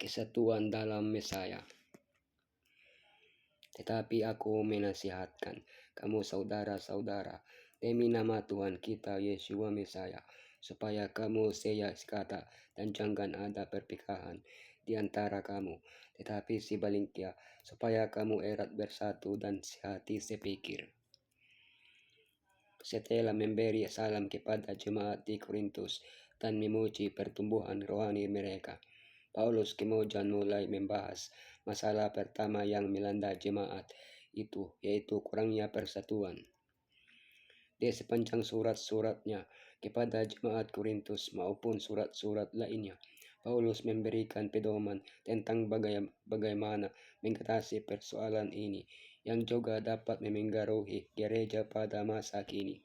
kesatuan dalam Mesaya. Tetapi aku menasihatkan kamu saudara-saudara demi nama Tuhan kita Yeshua Mesaya, supaya kamu sekata dan jangan ada perpecahan di antara kamu, tetapi sebaliknya supaya kamu erat bersatu dan sehati sepikir. Setelah memberi salam kepada jemaat di Korintus dan memuji pertumbuhan rohani mereka, Paulus kemudian mulai membahas masalah pertama yang melanda jemaat itu, yaitu kurangnya persatuan. Di sepanjang surat-suratnya kepada jemaat Korintus maupun surat-surat lainnya, Paulus memberikan pedoman tentang bagaimana mengatasi persoalan ini yang juga dapat memengaruhi gereja pada masa kini.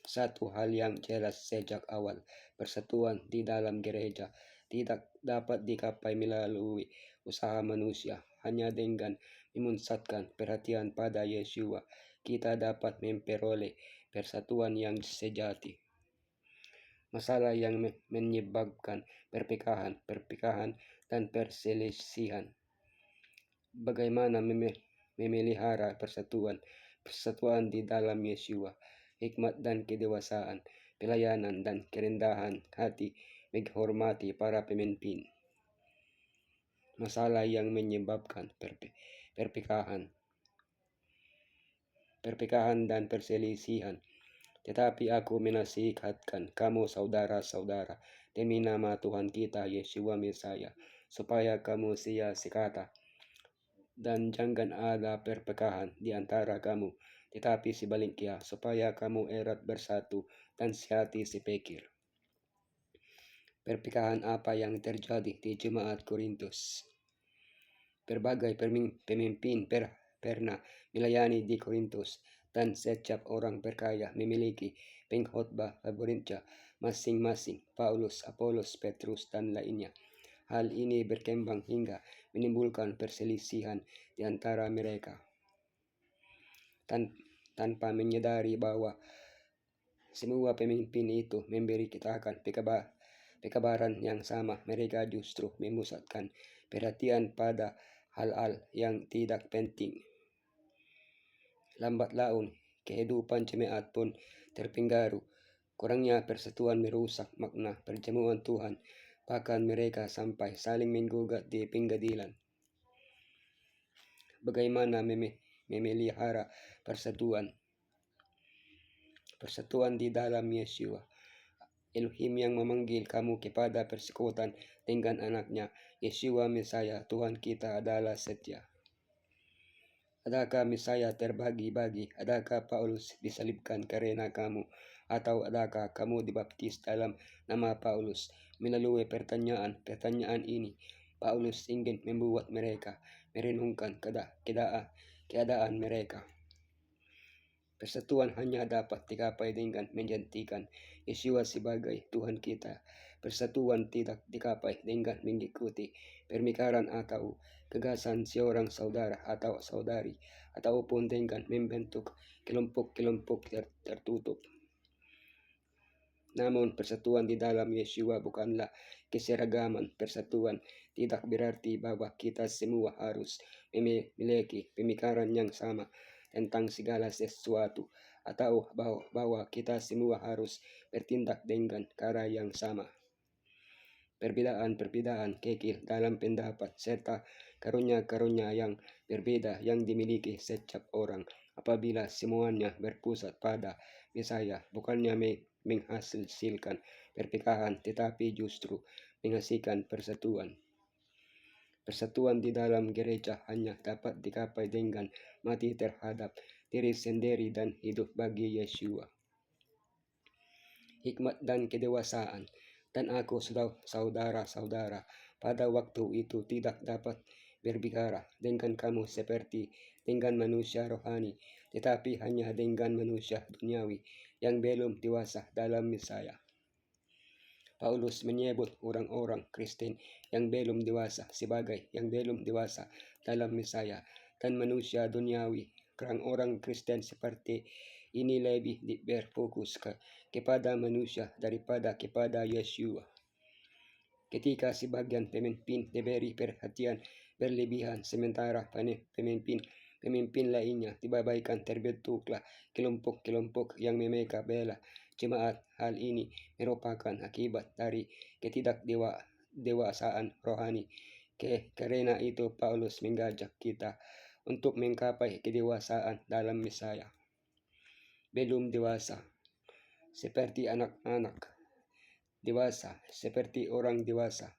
Satu hal yang jelas sejak awal, persatuan di dalam gereja tidak dapat dicapai melalui usaha manusia. Hanya dengan memusatkan perhatian pada Yeshua, kita dapat memperoleh persatuan yang sejati. Masalah yang menyebabkan perpecahan dan perselisihan. Bagaimana memelihara persatuan di dalam Yeshua, hikmat dan kedewasaan, pelayanan dan kerendahan hati, menghormati para pemimpin. Masalah yang menyebabkan perpecahan dan perselisihan. Tetapi aku menasihatkan kamu saudara-saudara demi nama Tuhan kita Yeshua Mesaya, supaya kamu sekata dan jangan ada perpecahan di antara kamu, tetapi sebaliknya supaya kamu erat bersatu dan sehati sepikir. Perpecahan apa yang terjadi di jemaat Korintus? Berbagai pemimpin pernah melayani di Korintus, dan setiap orang berkaya memiliki pengkhotbah favoritnya masing-masing, Paulus, Apolos, Petrus, dan lainnya. Hal ini berkembang hingga menimbulkan perselisihan di antara mereka. Tanpa menyadari bahwa semua pemimpin itu memberitakan pekabaran yang sama, mereka justru memusatkan perhatian pada hal-hal yang tidak penting. Lambat laun, kehidupan jemaat pun terpengaruh. Kurangnya persatuan merusak makna perjamuan Tuhan. Bahkan mereka sampai saling menggugat di pengadilan. Bagaimana memelihara persatuan di dalam Yeshua? Elohim yang memanggil kamu kepada persekutuan dengan anaknya, Yeshua Mesaya, Tuhan kita adalah setia. Adakah Mesaya terbagi-bagi? Adakah Paulus disalibkan karena kamu? Atau adakah kamu dibaptis dalam nama Paulus? Melalui pertanyaan ini, Paulus ingin membuat mereka merenungkan keadaan mereka. Persatuan hanya dapat dicapai dengan menjadikan Yeshua sebagai Tuhan kita. Persatuan tidak dicapai dengan mengikuti pemikiran atau gagasan seorang saudara atau saudari, ataupun dengan membentuk kelompok-kelompok tertutup. Namun persatuan di dalam Yeshua bukanlah keseragaman. Persatuan tidak berarti bahwa kita semua harus memiliki pemikiran yang sama tentang segala sesuatu, atau bahwa kita semua harus bertindak dengan cara yang sama. Perbedaan kecil dalam pendapat serta karunia-karunia yang berbeda yang dimiliki setiap orang, apabila semuanya berpusat pada Mesaya, bukannya menghasilkan perpecahan, tetapi justru menghasilkan persatuan. Persatuan di dalam gereja hanya dapat dicapai dengan mati terhadap diri sendiri dan hidup bagi Yeshua. Hikmat dan kedewasaan. Dan aku, saudara-saudara, pada waktu itu tidak dapat berbicara dengan kamu seperti dengan manusia rohani, tetapi hanya dengan manusia duniawi yang belum dewasa dalam Mesaya. Paulus menyebut orang-orang Kristen yang belum dewasa sebagai yang belum dewasa dalam Mesaya, dan manusia duniawi. Orang-orang Kristen seperti ini lebih berfokus kepada manusia daripada kepada Yeshua. ketika sebagian pemimpin diberi perhatian berlebihan sementara pemimpin lainnya diabaikan, terbentuklah kelompok-kelompok yang memeka bela jemaat. Hal ini merupakan akibat dari ketidakdewasaan rohani. Karena itu Paulus mengajak kita untuk menggapai kedewasaan dalam Mesias. Belum dewasa seperti anak-anak, dewasa seperti orang dewasa.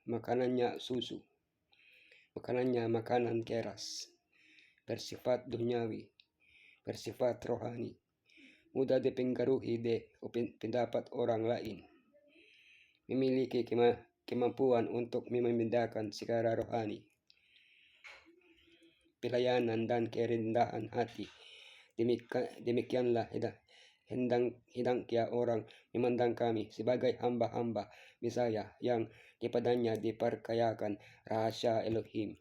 Makanannya susu, makanannya makanan keras, bersifat duniawi, bersifat rohani, mudah dipengaruhi pendapat orang lain, memiliki kemampuan untuk membedakan secara rohani, pelayanan dan kerendahan hati. Demikianlah hendaknya orang memandang kami sebagai hamba-hamba Mesias yang kepadanya dipercayakan rahasia Elohim.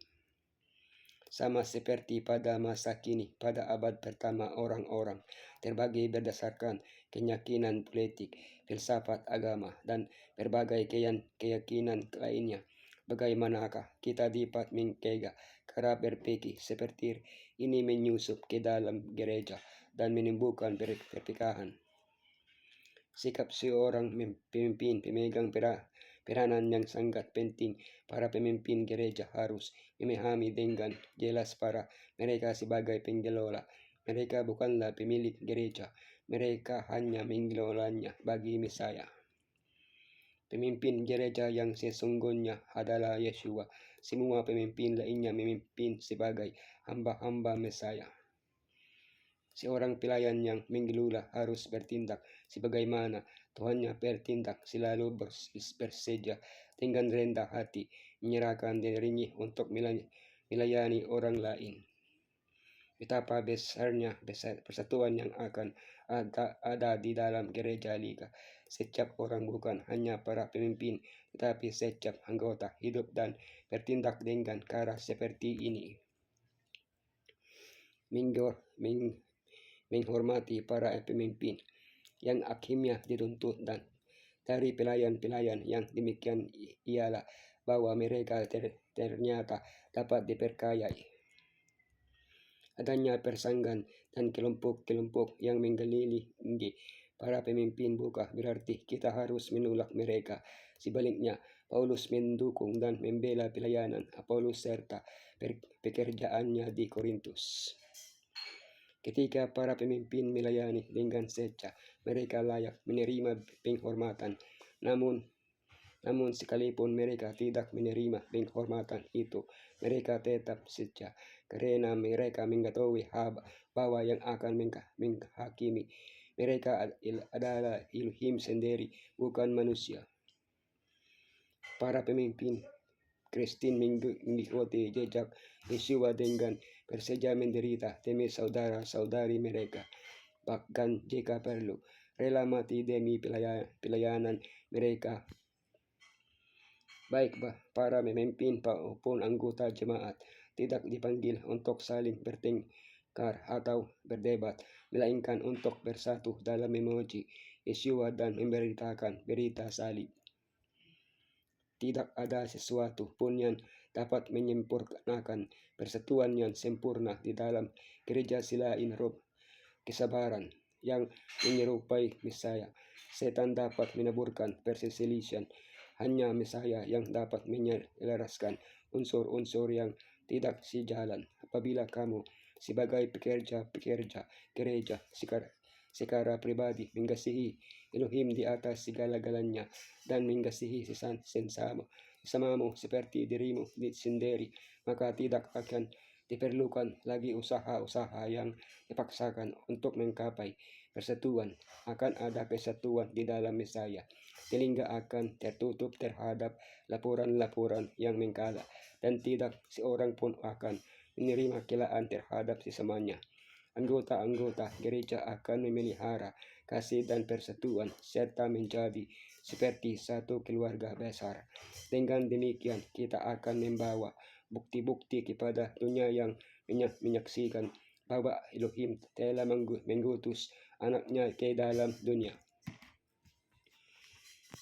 Sama seperti pada masa kini, pada abad pertama orang-orang terbagi berdasarkan keyakinan politik, filsafat agama, dan berbagai keyakinan lainnya. Bagaimanakah kita dapat mencegah cara berpikir seperti ini menyusup ke dalam gereja dan menimbulkan perpecahan? Sikap seorang pemimpin pemegang peranan yang sangat penting. Para pemimpin gereja harus memahami dengan jelas para mereka sebagai pengelola. Mereka bukanlah pemilik gereja, mereka hanya mengelolanya bagi Mesias. Pemimpin gereja yang sesungguhnya adalah Yeshua. Semua pemimpin lainnya memimpin sebagai hamba-hamba Mesias. Seorang pelayan yang mengelola harus bertindak sebagaimana Tuhannya bertindak, selalu bersedia dengan rendah hati, menyerahkan dirinya untuk melayani orang lain. Betapa besarnya persatuan yang akan ada di dalam gereja liga. Setiap orang, bukan hanya para pemimpin, tetapi setiap anggota hidup dan bertindak dengan cara seperti ini. Menghormati para pemimpin yang akhirnya dituntut dan dari pelayan-pelayan yang demikian ialah bahwa mereka ternyata dapat dipercayai. Adanya persaingan dan kelompok-kelompok yang mengelilingi para pemimpin bukan berarti kita harus menolak mereka. Sebaliknya, Paulus mendukung dan membela pelayanan Apolos serta pekerjaannya di Korintus. Ketika para pemimpin melayani dengan setia, mereka layak menerima penghormatan. Namun sekalipun mereka tidak menerima penghormatan itu, mereka tetap setia, karena mereka mengetahui bahwa yang akan menghakimi mereka adalah Elohim sendiri, bukan manusia. Para pemimpin Kristen mengikuti jejak Yeshua dengan bersedia menderita demi saudara-saudari mereka, bahkan jika perlu rela mati demi pelayanan mereka. Baik para pemimpin maupun anggota jemaat tidak dipanggil untuk saling bertengkar atau berdebat, melainkan untuk bersatu dalam memuji Yeshua dan memberitakan berita salib. Tidak ada sesuatu pun yang dapat menyempurnakan persatuan yang sempurna di dalam gereja selain roh kesabaran yang menyerupai Mesias. Setan dapat menaburkan perselisihan. Hanya Mesias yang dapat menyelaraskan unsur-unsur yang tidak sejalan. Apabila kamu sebagai pekerja gereja secara pribadi mengasihi Elohim di atas segala-galanya dan mengasihi sesamamu seperti dirimu sendiri, maka tidak akan diperlukan lagi usaha-usaha yang dipaksakan untuk menggapai persatuan. Akan ada kesatuan di dalam Mesias. Telinga akan tertutup terhadap laporan-laporan yang mengkala, dan tidak seorang pun akan menerima kelaan terhadap sesamanya. Anggota-anggota gereja akan memelihara kasih dan persatuan serta menjadi seperti satu keluarga besar. Dengan demikian kita akan membawa bukti-bukti kepada dunia yang menyaksikan bahwa Elohim telah mengutus anaknya ke dalam dunia.